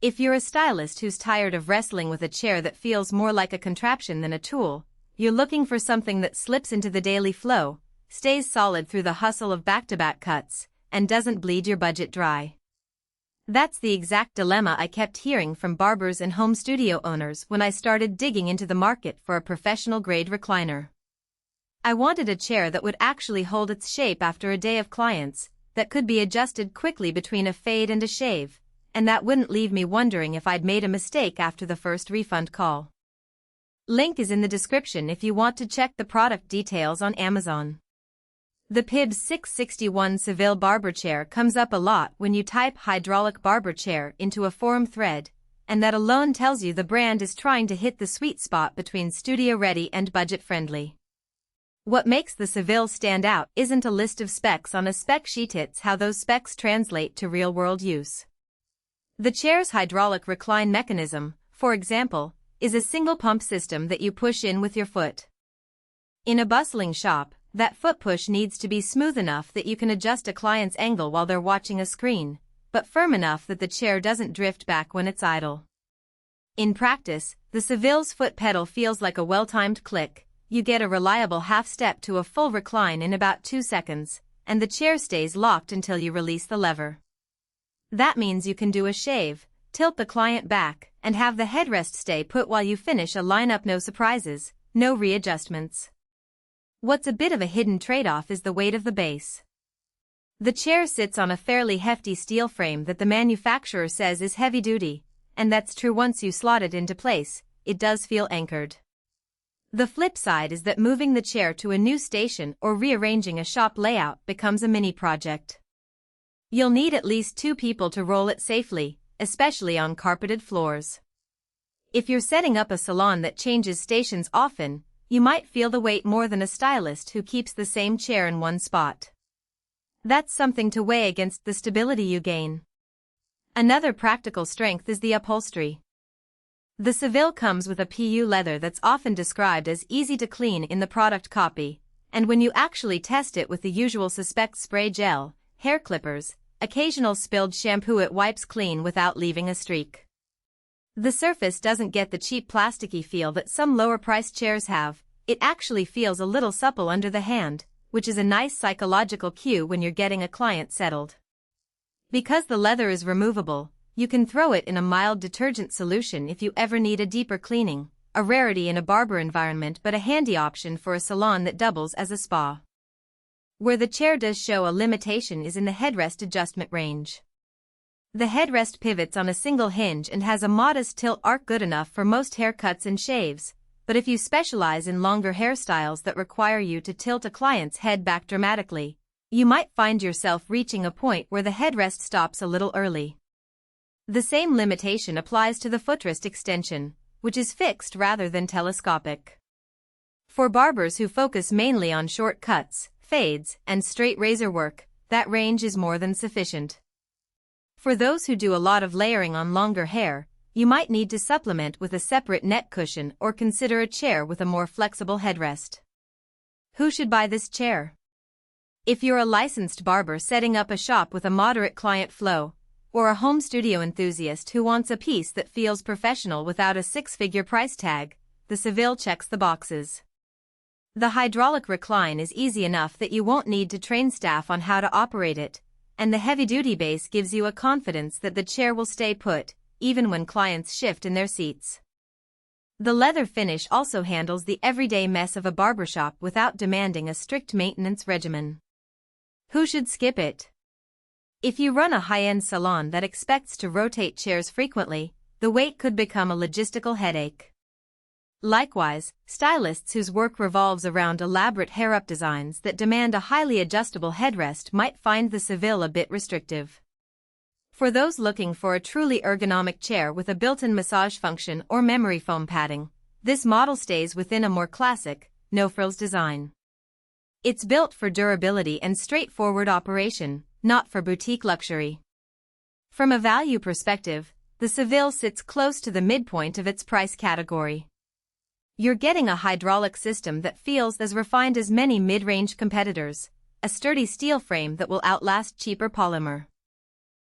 If you're a stylist who's tired of wrestling with a chair that feels more like a contraption than a tool, you're looking for something that slips into the daily flow, stays solid through the hustle of back-to-back cuts, and doesn't bleed your budget dry. That's the exact dilemma I kept hearing from barbers and home studio owners when I started digging into the market for a professional-grade recliner. I wanted a chair that would actually hold its shape after a day of clients, that could be adjusted quickly between a fade and a shave, and that wouldn't leave me wondering if I'd made a mistake after the first refund call. Link is in the description if you want to check the product details on Amazon. The Pibbs 661 Seville Barber chair comes up a lot when you type hydraulic barber chair into a forum thread, and that alone tells you the brand is trying to hit the sweet spot between studio-ready and budget-friendly. What makes the Seville stand out isn't a list of specs on a spec sheet, it's how those specs translate to real-world use. The chair's hydraulic recline mechanism, for example, is a single pump system that you push in with your foot. In a bustling shop, that foot push needs to be smooth enough that you can adjust a client's angle while they're watching a screen, but firm enough that the chair doesn't drift back when it's idle. In practice, the Seville's foot pedal feels like a well-timed click. You get a reliable half-step to a full recline in about 2 seconds, and the chair stays locked until you release the lever. That means you can do a shave, tilt the client back, and have the headrest stay put while you finish a lineup. No surprises, no readjustments. What's a bit of a hidden trade-off is the weight of the base. The chair sits on a fairly hefty steel frame that the manufacturer says is heavy-duty, and that's true. Once you slot it into place, it does feel anchored. The flip side is that moving the chair to a new station or rearranging a shop layout becomes a mini project. You'll need at least 2 people to roll it safely, especially on carpeted floors. If you're setting up a salon that changes stations often, you might feel the weight more than a stylist who keeps the same chair in one spot. That's something to weigh against the stability you gain. Another practical strength is the upholstery. The Seville comes with a PU leather that's often described as easy to clean in the product copy, and when you actually test it with the usual suspects, spray gel, hair clippers, occasional spilled shampoo, it wipes clean without leaving a streak. The surface doesn't get the cheap plasticky feel that some lower-priced chairs have. It actually feels a little supple under the hand, which is a nice psychological cue when you're getting a client settled. Because the leather is removable, you can throw it in a mild detergent solution if you ever need a deeper cleaning, a rarity in a barber environment but a handy option for a salon that doubles as a spa. Where the chair does show a limitation is in the headrest adjustment range. The headrest pivots on a single hinge and has a modest tilt arc, good enough for most haircuts and shaves, but if you specialize in longer hairstyles that require you to tilt a client's head back dramatically, you might find yourself reaching a point where the headrest stops a little early. The same limitation applies to the footrest extension, which is fixed rather than telescopic. For barbers who focus mainly on short cuts, fades, and straight razor work, that range is more than sufficient. For those who do a lot of layering on longer hair, you might need to supplement with a separate neck cushion or consider a chair with a more flexible headrest. Who should buy this chair? If you're a licensed barber setting up a shop with a moderate client flow, or a home studio enthusiast who wants a piece that feels professional without a 6-figure price tag, the Seville checks the boxes. The hydraulic recline is easy enough that you won't need to train staff on how to operate it, and the heavy-duty base gives you a confidence that the chair will stay put, even when clients shift in their seats. The leather finish also handles the everyday mess of a barbershop without demanding a strict maintenance regimen. Who should skip it? If you run a high-end salon that expects to rotate chairs frequently, the wait could become a logistical headache. Likewise, stylists whose work revolves around elaborate hair-up designs that demand a highly adjustable headrest might find the Seville a bit restrictive. For those looking for a truly ergonomic chair with a built-in massage function or memory foam padding, this model stays within a more classic, no-frills design. It's built for durability and straightforward operation, not for boutique luxury. From a value perspective, the Seville sits close to the midpoint of its price category. You're getting a hydraulic system that feels as refined as many mid-range competitors, a sturdy steel frame that will outlast cheaper polymer.